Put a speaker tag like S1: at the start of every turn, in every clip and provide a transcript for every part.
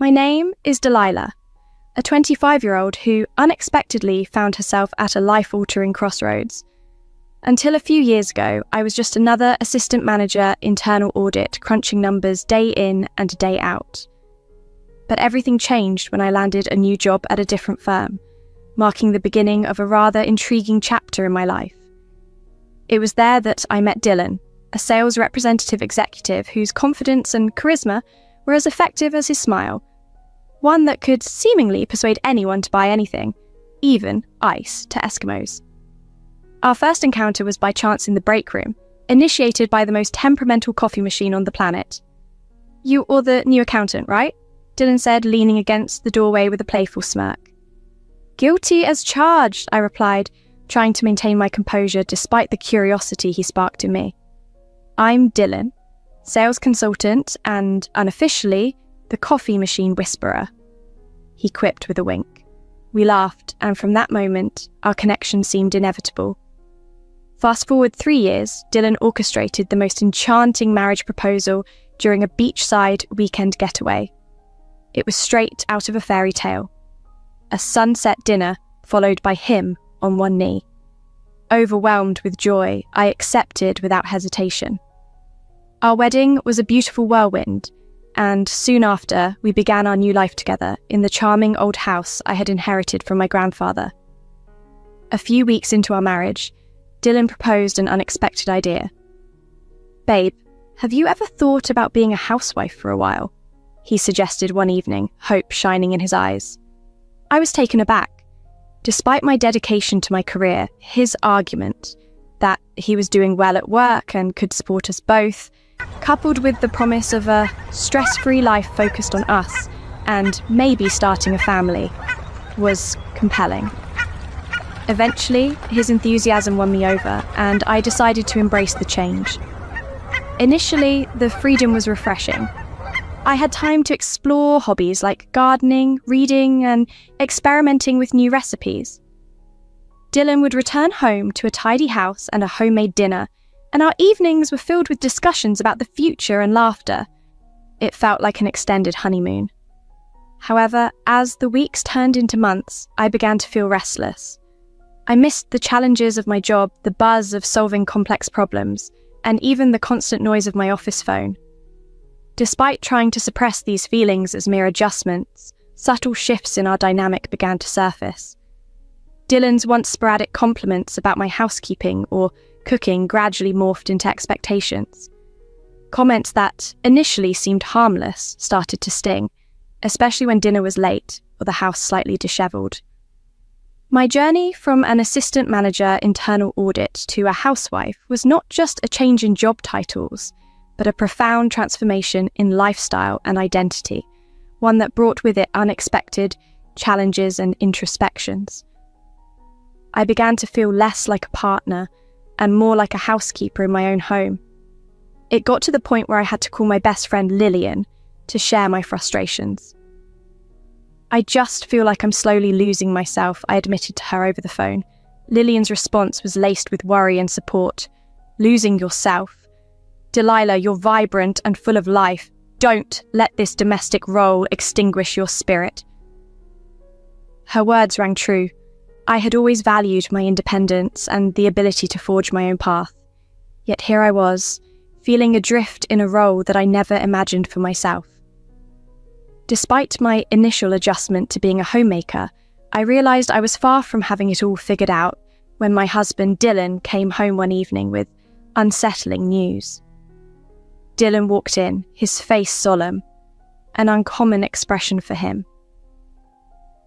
S1: My name is Delilah, a 25-year-old who unexpectedly found herself at a life-altering crossroads. Until a few years ago, I was just another assistant manager internal audit, crunching numbers day in and day out. But everything changed when I landed a new job at a different firm, marking the beginning of a rather intriguing chapter in my life. It was there that I met Dylan, a sales representative executive whose confidence and charisma were as effective as his smile, one that could seemingly persuade anyone to buy anything, even ice to Eskimos. Our first encounter was by chance in the break room, initiated by the most temperamental coffee machine on the planet. "You're the new accountant, right?" Dylan said, leaning against the doorway with a playful smirk. "Guilty as charged," I replied, trying to maintain my composure despite the curiosity he sparked in me. "I'm Dylan, sales consultant and, unofficially, the coffee machine whisperer," he quipped with a wink. We laughed, and from that moment, our connection seemed inevitable. Fast forward 3 years, Dylan orchestrated the most enchanting marriage proposal during a beachside weekend getaway. It was straight out of a fairy tale. A sunset dinner followed by him on one knee. Overwhelmed with joy, I accepted without hesitation. Our wedding was a beautiful whirlwind, and soon after, we began our new life together in the charming old house I had inherited from my grandfather. A few weeks into our marriage, Dylan proposed an unexpected idea. "Babe, have you ever thought about being a housewife for a while?" he suggested one evening, hope shining in his eyes. I was taken aback. Despite my dedication to my career, his argument that he was doing well at work and could support us both, coupled with the promise of a stress-free life focused on us and maybe starting a family, was compelling. Eventually, his enthusiasm won me over, and I decided to embrace the change. Initially, the freedom was refreshing. I had time to explore hobbies like gardening, reading, and experimenting with new recipes. Dylan would return home to a tidy house and a homemade dinner, and our evenings were filled with discussions about the future and laughter. It felt like an extended honeymoon. However, as the weeks turned into months, I began to feel restless. I missed the challenges of my job, the buzz of solving complex problems, and even the constant noise of my office phone. Despite trying to suppress these feelings as mere adjustments, subtle shifts in our dynamic began to surface. Dylan's once sporadic compliments about my housekeeping or cooking gradually morphed into expectations. Comments that initially seemed harmless started to sting, especially when dinner was late or the house slightly disheveled. My journey from an assistant manager internal audit to a housewife was not just a change in job titles, but a profound transformation in lifestyle and identity, one that brought with it unexpected challenges and introspections. I began to feel less like a partner and more like a housekeeper in my own home. It got to the point where I had to call my best friend Lillian to share my frustrations. "I just feel like I'm slowly losing myself," I admitted to her over the phone. Lillian's response was laced with worry and support. "Losing yourself? Delilah, you're vibrant and full of life. Don't let this domestic role extinguish your spirit." Her words rang true. I had always valued my independence and the ability to forge my own path. Yet here I was, feeling adrift in a role that I never imagined for myself. Despite my initial adjustment to being a homemaker, I realised I was far from having it all figured out when my husband Dylan came home one evening with unsettling news. Dylan walked in, his face solemn, an uncommon expression for him.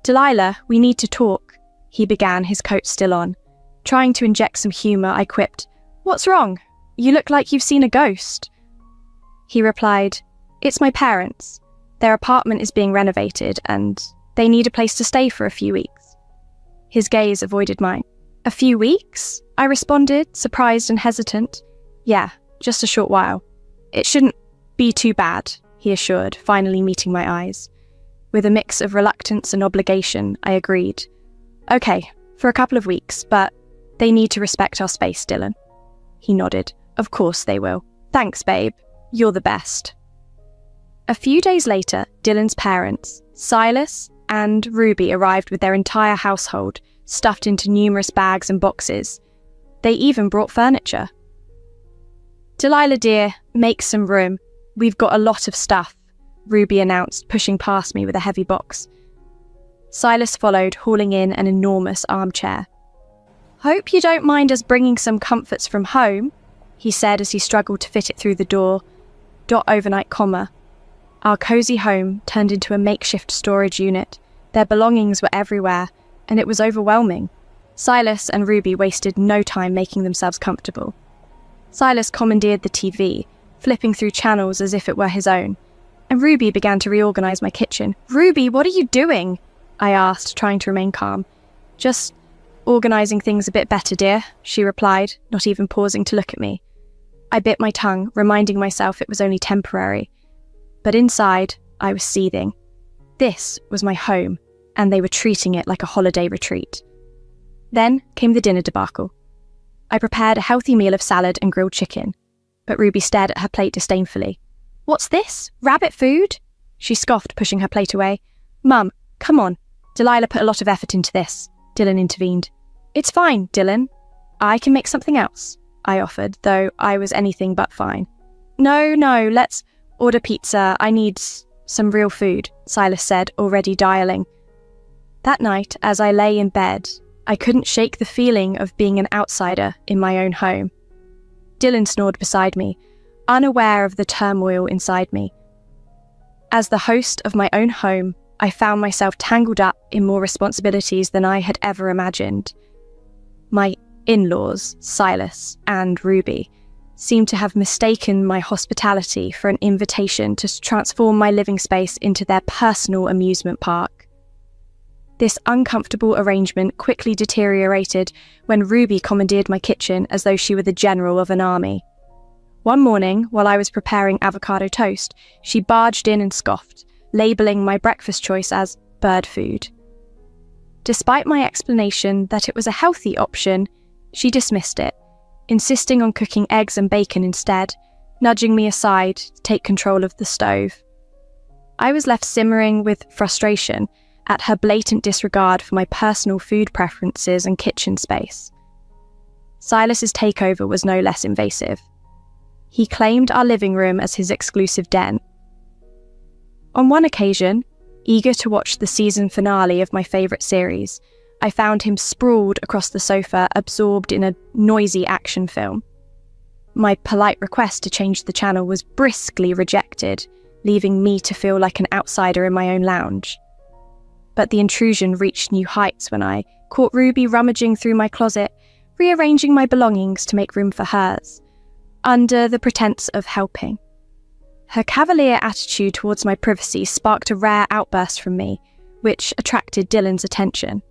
S1: "Delilah, we need to talk," he began, his coat still on. Trying to inject some humour, I quipped, "What's wrong? You look like you've seen a ghost." He replied, "It's my parents. Their apartment is being renovated and they need a place to stay for a few weeks." His gaze avoided mine. "A few weeks?" I responded, surprised and hesitant. "Yeah, just a short while. It shouldn't be too bad," he assured, finally meeting my eyes. With a mix of reluctance and obligation, I agreed. "Okay, for a couple of weeks, but they need to respect our space, Dylan." He nodded. "Of course they will. Thanks, babe. You're the best." A few days later, Dylan's parents, Silas and Ruby, arrived with their entire household, stuffed into numerous bags and boxes. They even brought furniture. "Delilah dear, make some room. We've got a lot of stuff," Ruby announced, pushing past me with a heavy box. Silas followed, hauling in an enormous armchair. "Hope you don't mind us bringing some comforts from home," he said as he struggled to fit it through the door. Overnight comma. Our cosy home turned into a makeshift storage unit. Their belongings were everywhere, and it was overwhelming. Silas and Ruby wasted no time making themselves comfortable. Silas commandeered the TV, flipping through channels as if it were his own, and Ruby began to reorganize my kitchen. "Ruby, what are you doing?" I asked, trying to remain calm. "Just organizing things a bit better, dear," she replied, not even pausing to look at me. I bit my tongue, reminding myself it was only temporary. But inside, I was seething. This was my home, and they were treating it like a holiday retreat. Then came the dinner debacle. I prepared a healthy meal of salad and grilled chicken, but Ruby stared at her plate disdainfully. "What's this? Rabbit food?" she scoffed, pushing her plate away. "Mum, come on. Delilah put a lot of effort into this," Dylan intervened. "It's fine, Dylan. I can make something else," I offered, though I was anything but fine. No, let's order pizza. I need some real food," Silas said, already dialing. That night, as I lay in bed, I couldn't shake the feeling of being an outsider in my own home. Dylan snored beside me, unaware of the turmoil inside me. As the host of my own home, I found myself tangled up in more responsibilities than I had ever imagined. My in-laws, Silas and Ruby, seemed to have mistaken my hospitality for an invitation to transform my living space into their personal amusement park. This uncomfortable arrangement quickly deteriorated when Ruby commandeered my kitchen as though she were the general of an army. One morning, while I was preparing avocado toast, she barged in and scoffed, labelling my breakfast choice as bird food. Despite my explanation that it was a healthy option, she dismissed it, insisting on cooking eggs and bacon instead, nudging me aside to take control of the stove. I was left simmering with frustration at her blatant disregard for my personal food preferences and kitchen space. Silas's takeover was no less invasive. He claimed our living room as his exclusive den. On one occasion, eager to watch the season finale of my favourite series, I found him sprawled across the sofa, absorbed in a noisy action film. My polite request to change the channel was briskly rejected, leaving me to feel like an outsider in my own lounge. But the intrusion reached new heights when I caught Ruby rummaging through my closet, rearranging my belongings to make room for hers, under the pretense of helping. Her cavalier attitude towards my privacy sparked a rare outburst from me, which attracted Dylan's attention.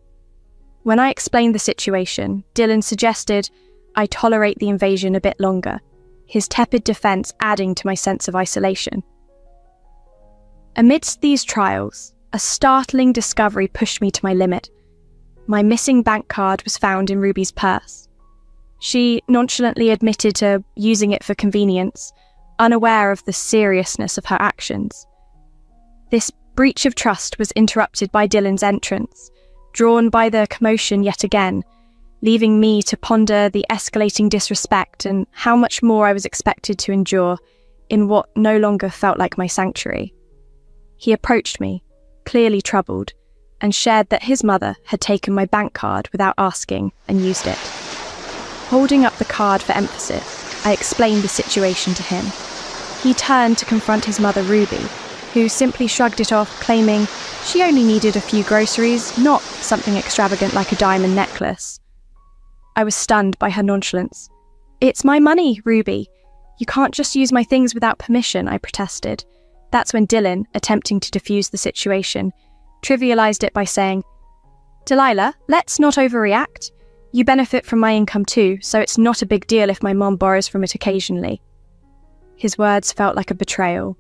S1: When I explained the situation, Dylan suggested I tolerate the invasion a bit longer, his tepid defence adding to my sense of isolation. Amidst these trials, a startling discovery pushed me to my limit. My missing bank card was found in Ruby's purse. She nonchalantly admitted to using it for convenience, unaware of the seriousness of her actions. This breach of trust was interrupted by Dylan's entrance, drawn by the commotion yet again, leaving me to ponder the escalating disrespect and how much more I was expected to endure in what no longer felt like my sanctuary. He approached me, clearly troubled, and shared that his mother had taken my bank card without asking and used it. Holding up the card for emphasis, I explained the situation to him. He turned to confront his mother, Ruby, who simply shrugged it off, claiming she only needed a few groceries, not something extravagant like a diamond necklace. I was stunned by her nonchalance. "It's my money, Ruby. You can't just use my things without permission," I protested. That's when Dylan, attempting to defuse the situation, trivialized it by saying, "Delilah, let's not overreact. You benefit from my income too, so it's not a big deal if my mom borrows from it occasionally." His words felt like a betrayal.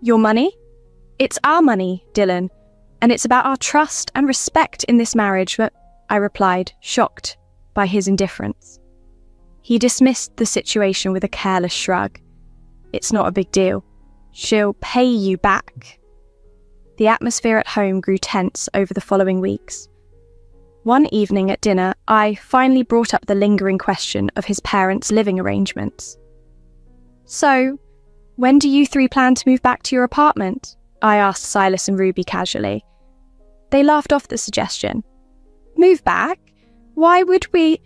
S1: "Your money? It's our money, Dylan, and it's about our trust and respect in this marriage," I replied, shocked by his indifference. He dismissed the situation with a careless shrug. "It's not a big deal. She'll pay you back. The atmosphere at home grew tense over the following weeks. One evening at dinner, I finally brought up the lingering question of his parents' living arrangements. "So, when do you three plan to move back to your apartment?" I asked Silas and Ruby casually. They laughed off the suggestion. "Move back? Why would we?"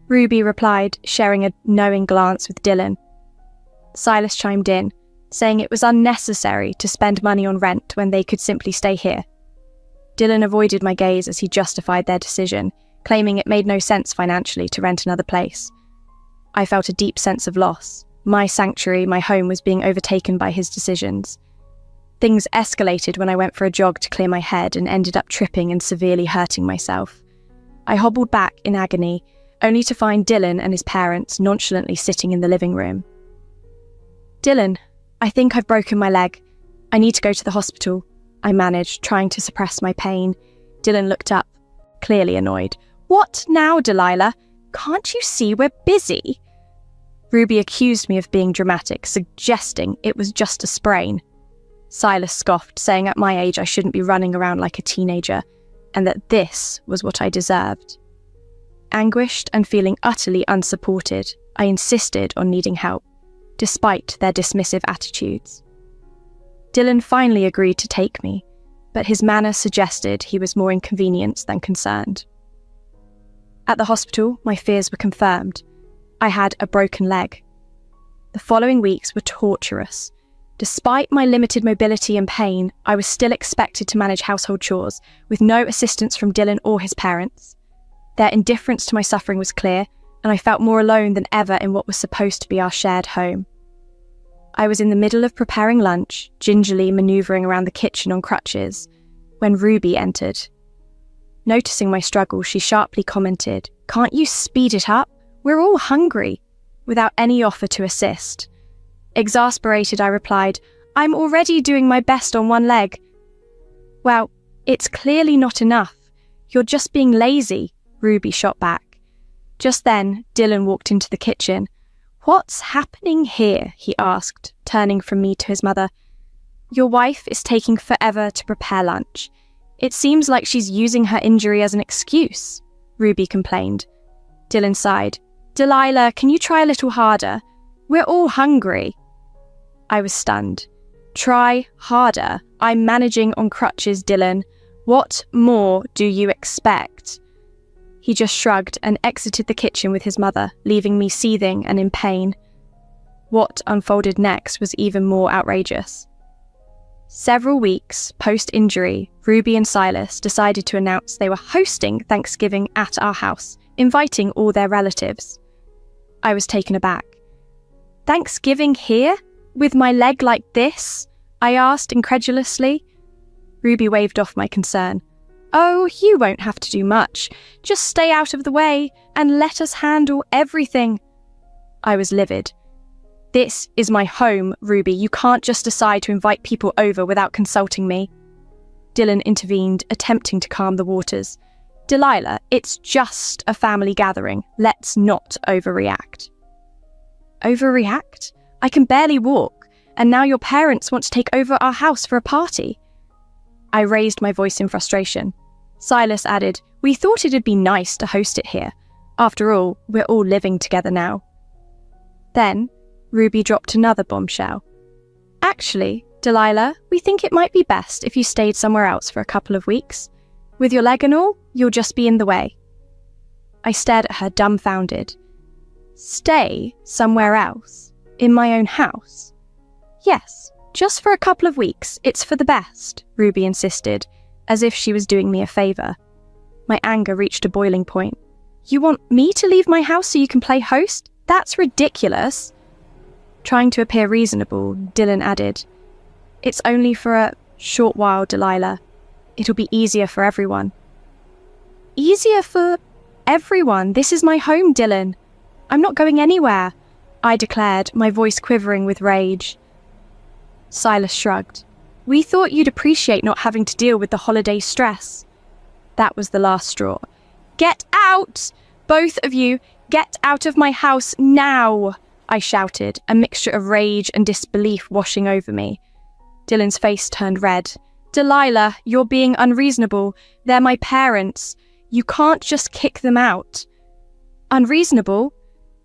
S1: Ruby replied, sharing a knowing glance with Dylan. Silas chimed in, saying it was unnecessary to spend money on rent when they could simply stay here. Dylan avoided my gaze as he justified their decision, claiming it made no sense financially to rent another place. I felt a deep sense of loss. My sanctuary, my home, was being overtaken by his decisions. Things escalated when I went for a jog to clear my head and ended up tripping and severely hurting myself. I hobbled back in agony, only to find Dylan and his parents nonchalantly sitting in the living room. "Dylan, I think I've broken my leg. I need to go to the hospital," I managed, trying to suppress my pain. Dylan looked up, clearly annoyed. "What now, Delilah? Can't you see we're busy?" Ruby accused me of being dramatic, suggesting it was just a sprain. Silas scoffed, saying at my age I shouldn't be running around like a teenager, and that this was what I deserved. Anguished and feeling utterly unsupported, I insisted on needing help, despite their dismissive attitudes. Dylan finally agreed to take me, but his manner suggested he was more inconvenienced than concerned. At the hospital, my fears were confirmed. I had a broken leg. The following weeks were torturous. Despite my limited mobility and pain, I was still expected to manage household chores, with no assistance from Dylan or his parents. Their indifference to my suffering was clear, and I felt more alone than ever in what was supposed to be our shared home. I was in the middle of preparing lunch, gingerly manoeuvring around the kitchen on crutches, when Ruby entered. Noticing my struggle, she sharply commented, "Can't you speed it up? We're all hungry," without any offer to assist. Exasperated, I replied, "I'm already doing my best on one leg." "Well, it's clearly not enough. You're just being lazy," Ruby shot back. Just then, Dylan walked into the kitchen. "What's happening here?" he asked, turning from me to his mother. "Your wife is taking forever to prepare lunch. It seems like she's using her injury as an excuse," Ruby complained. Dylan sighed. "Delilah, can you try a little harder? We're all hungry." I was stunned. "Try harder? I'm managing on crutches, Dylan. What more do you expect?" He just shrugged and exited the kitchen with his mother, leaving me seething and in pain. What unfolded next was even more outrageous. Several weeks post-injury, Ruby and Silas decided to announce they were hosting Thanksgiving at our house, inviting all their relatives. I was taken aback. "Thanksgiving here? With my leg like this?" I asked incredulously. Ruby waved off my concern. "Oh, you won't have to do much. Just stay out of the way and let us handle everything." I was livid. "This is my home, Ruby. You can't just decide to invite people over without consulting me." Dylan intervened, attempting to calm the waters. "Delilah, it's just a family gathering. Let's not overreact." Overreact? I can barely walk, and now your parents want to take over our house for a party. I raised my voice in frustration. Silas added, "We thought it'd be nice to host it here. After all, we're all living together now." Then, Ruby dropped another bombshell. "Actually, Delilah, we think it might be best if you stayed somewhere else for a couple of weeks. With your leg and all, you'll just be in the way." I stared at her dumbfounded. "Stay somewhere else? In my own house?" "Yes, just for a couple of weeks. It's for the best," Ruby insisted, as if she was doing me a favour. My anger reached a boiling point. "You want me to leave my house so you can play host? That's ridiculous." Trying to appear reasonable, Dylan added, "It's only for a short while, Delilah. It'll be easier for everyone." "Easier for everyone? This is my home, Dylan. I'm not going anywhere," I declared, my voice quivering with rage. Silas shrugged. "We thought you'd appreciate not having to deal with the holiday stress." That was the last straw. "Get out! Both of you, get out of my house now!" I shouted, a mixture of rage and disbelief washing over me. Dylan's face turned red. Delilah, you're being unreasonable. They're my parents. You can't just kick them out. Unreasonable?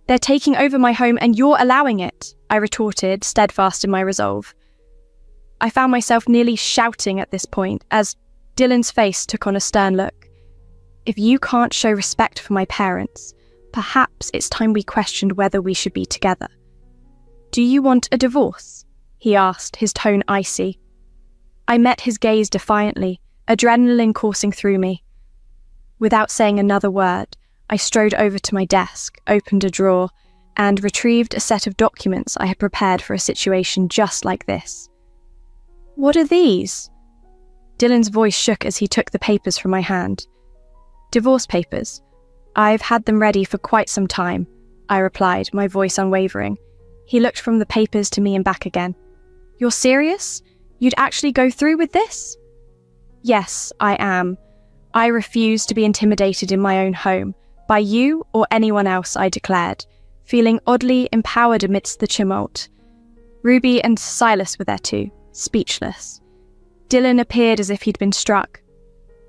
S1: They're taking over my home and you're allowing it, I retorted, steadfast in my resolve. I found myself nearly shouting at this point as Dylan's face took on a stern look. If you can't show respect for my parents, perhaps it's time we questioned whether we should be together. Do you want a divorce? He asked, his tone icy. I met his gaze defiantly, adrenaline coursing through me. Without saying another word, I strode over to my desk, opened a drawer, and retrieved a set of documents I had prepared for a situation just like this. What are these? Dylan's voice shook as he took the papers from my hand. Divorce papers. I've had them ready for quite some time, I replied, my voice unwavering. He looked from the papers to me and back again. You're serious? You'd actually go through with this? Yes, I am. I refuse to be intimidated in my own home, by you or anyone else, I declared, feeling oddly empowered amidst the tumult. Ruby and Silas were there too, speechless. Dylan appeared as if he'd been struck.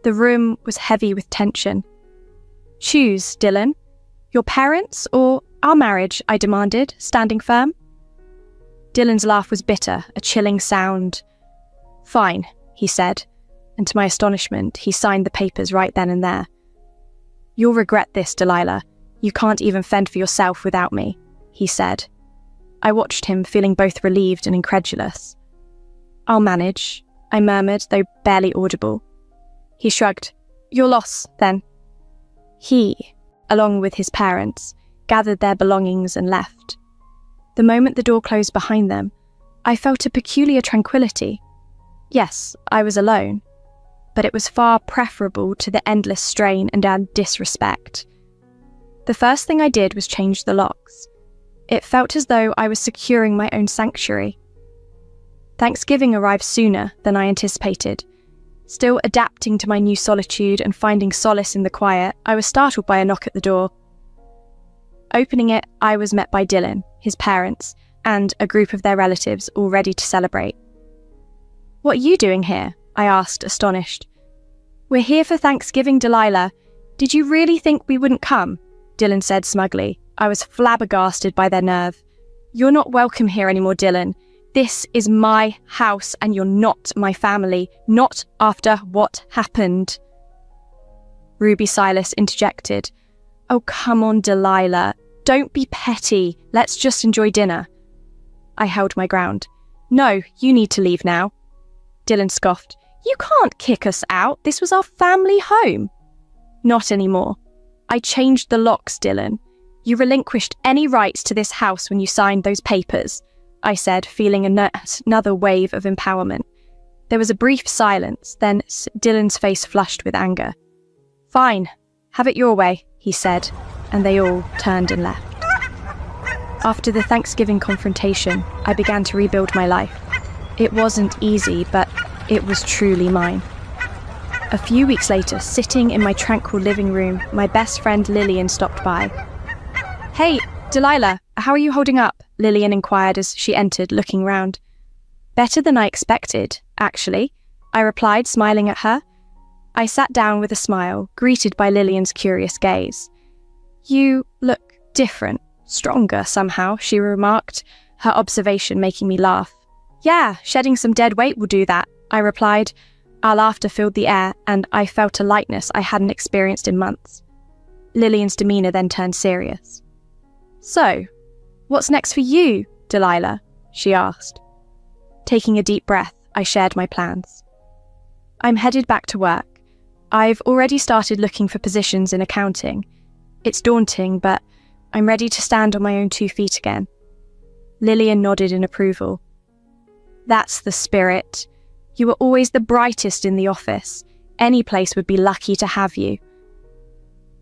S1: The room was heavy with tension. Choose, Dylan. Your parents or our marriage, I demanded, standing firm. Dylan's laugh was bitter, a chilling sound. Fine, he said, and to my astonishment, he signed the papers right then and there. You'll regret this, Delilah. You can't even fend for yourself without me, he said. I watched him, feeling both relieved and incredulous. I'll manage, I murmured, though barely audible. He shrugged. Your loss, then. He, along with his parents, gathered their belongings and left. The moment the door closed behind them, I felt a peculiar tranquility. Yes, I was alone, but it was far preferable to the endless strain and disrespect. The first thing I did was change the locks. It felt as though I was securing my own sanctuary. Thanksgiving arrived sooner than I anticipated. Still adapting to my new solitude and finding solace in the quiet, I was startled by a knock at the door. Opening it, I was met by Dylan, his parents, and a group of their relatives all ready to celebrate. What are you doing here? I asked, astonished. We're here for Thanksgiving, Delilah. Did you really think we wouldn't come? Dylan said smugly. I was flabbergasted by their nerve. You're not welcome here anymore, Dylan. This is my house and you're not my family, not after what happened. Ruby Silas interjected. Oh, come on, Delilah. Don't be petty. Let's just enjoy dinner. I held my ground. No, you need to leave now. Dylan scoffed. You can't kick us out. This was our family home. Not anymore. I changed the locks, Dylan. You relinquished any rights to this house when you signed those papers, I said, feeling another wave of empowerment. There was a brief silence, then Dylan's face flushed with anger. Fine, have it your way, he said, and they all turned and left. After the Thanksgiving confrontation, I began to rebuild my life. It wasn't easy, but it was truly mine. A few weeks later, sitting in my tranquil living room, my best friend Lillian stopped by. Hey, Delilah, how are you holding up? Lillian inquired as she entered, looking round. Better than I expected, actually, I replied, smiling at her. I sat down with a smile, greeted by Lillian's curious gaze. You look different, stronger somehow, she remarked, her observation making me laugh. Yeah, shedding some dead weight will do that, I replied. Our laughter filled the air, and I felt a lightness I hadn't experienced in months. Lillian's demeanour then turned serious. So, what's next for you, Delilah? She asked. Taking a deep breath, I shared my plans. I'm headed back to work. I've already started looking for positions in accounting. It's daunting, but I'm ready to stand on my own 2 feet again. Lillian nodded in approval. That's the spirit. You were always the brightest in the office. Any place would be lucky to have you.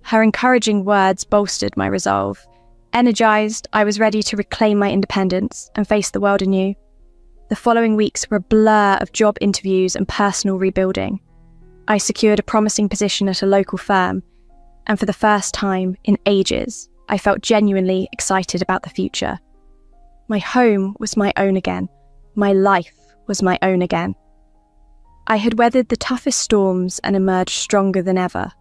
S1: Her encouraging words bolstered my resolve. Energized, I was ready to reclaim my independence and face the world anew. The following weeks were a blur of job interviews and personal rebuilding. I secured a promising position at a local firm, and for the first time in ages, I felt genuinely excited about the future. My home was my own again. My life was my own again. I had weathered the toughest storms and emerged stronger than ever.